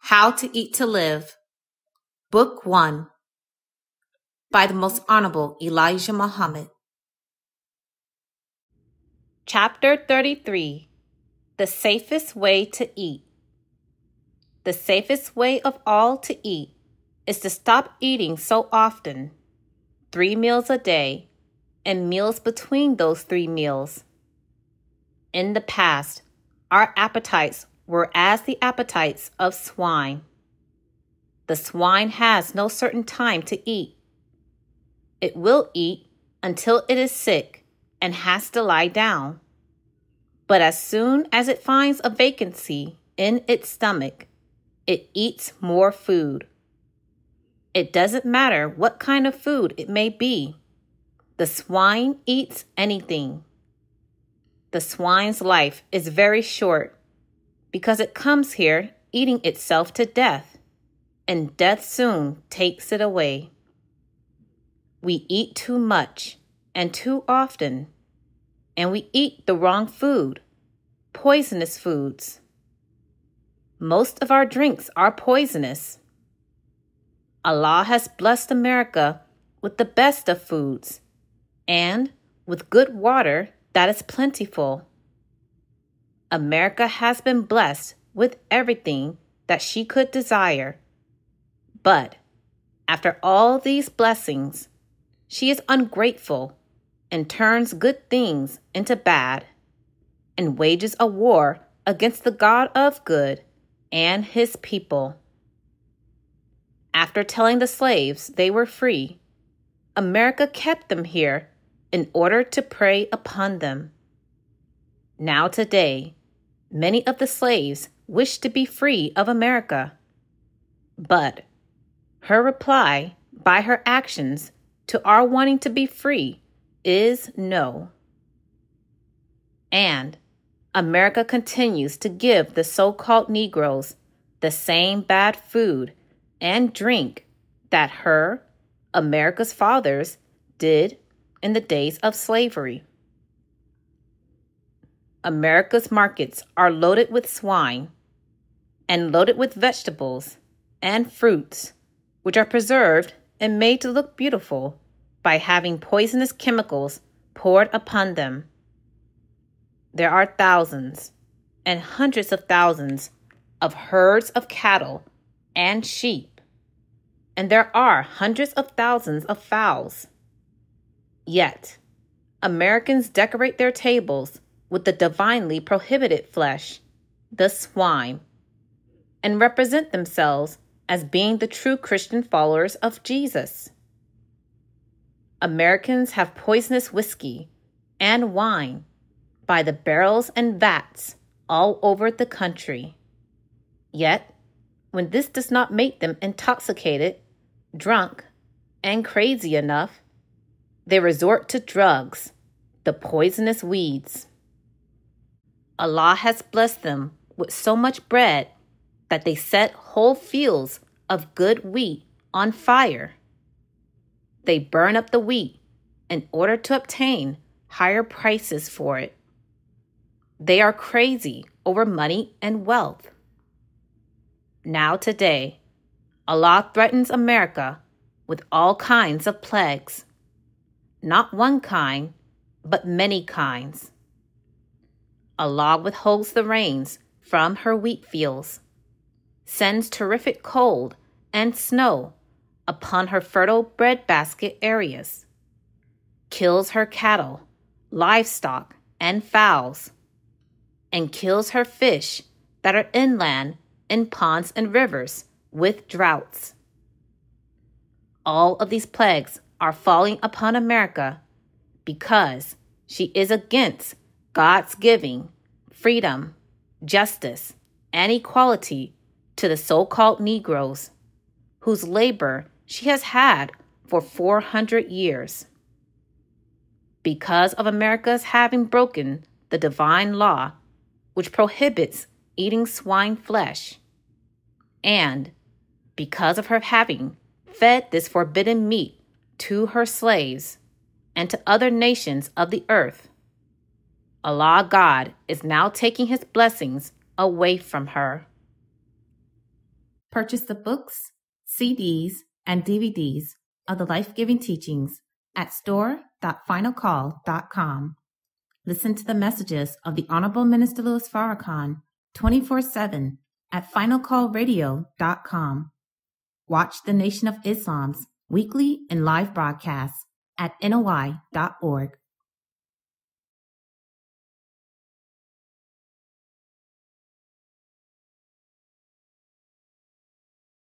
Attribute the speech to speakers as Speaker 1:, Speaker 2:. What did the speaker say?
Speaker 1: How to Eat to Live, Book 1, by the Most Honorable Elijah Muhammad. Chapter 33, The Safest Way to Eat. The safest way of all to eat is to stop eating so often, 3 meals a day, and meals between those 3 meals. In the past, our appetites were as the appetites of swine. The swine has no certain time to eat. It will eat until it is sick and has to lie down. But as soon as it finds a vacancy in its stomach, it eats more food. It doesn't matter what kind of food it may be. The swine eats anything. The swine's life is very short because it comes here eating itself to death, and death soon takes it away. We eat too much and too often, and we eat the wrong food, poisonous foods. Most of our drinks are poisonous. Allah has blessed America with the best of foods and with good water that is plentiful. America has been blessed with everything that she could desire. But after all these blessings, she is ungrateful and turns good things into bad and wages a war against the God of good and his people. After telling the slaves they were free, America kept them here in order to prey upon them. Now today, many of the slaves wish to be free of America. But her reply by her actions to our wanting to be free is no. And America continues to give the so-called Negroes the same bad food and drink that her, America's fathers, did in the days of slavery. America's markets are loaded with swine and loaded with vegetables and fruits, which are preserved and made to look beautiful by having poisonous chemicals poured upon them. There are thousands and hundreds of thousands of herds of cattle and sheep, and there are hundreds of thousands of fowls. Yet, Americans decorate their tables with the divinely prohibited flesh, the swine, and represent themselves as being the true Christian followers of Jesus. Americans have poisonous whiskey and wine by the barrels and vats all over the country. Yet, when this does not make them intoxicated, drunk, and crazy enough, they resort to drugs, the poisonous weeds. Allah has blessed them with so much bread that they set whole fields of good wheat on fire. They burn up the wheat in order to obtain higher prices for it. They are crazy over money and wealth. Now today, Allah threatens America with all kinds of plagues. Not one kind, but many kinds. Allah withholds the rains from her wheat fields, sends terrific cold and snow upon her fertile breadbasket areas, kills her cattle, livestock, and fowls, and kills her fish that are inland in ponds and rivers with droughts. All of these plagues are falling upon America because she is against God's giving freedom, justice, and equality to the so-called Negroes, whose labor she has had for 400 years. Because of America's having broken the divine law, which prohibits eating swine flesh, and because of her having fed this forbidden meat to her slaves and to other nations of the earth, Allah God is now taking his blessings away from her. Purchase the books, CDs, and DVDs of the life-giving teachings at store.finalcall.com. Listen to the messages of the Honorable Minister Louis Farrakhan 24/7 at finalcallradio.com. Watch the Nation of Islam's weekly and live broadcasts at NOI.org.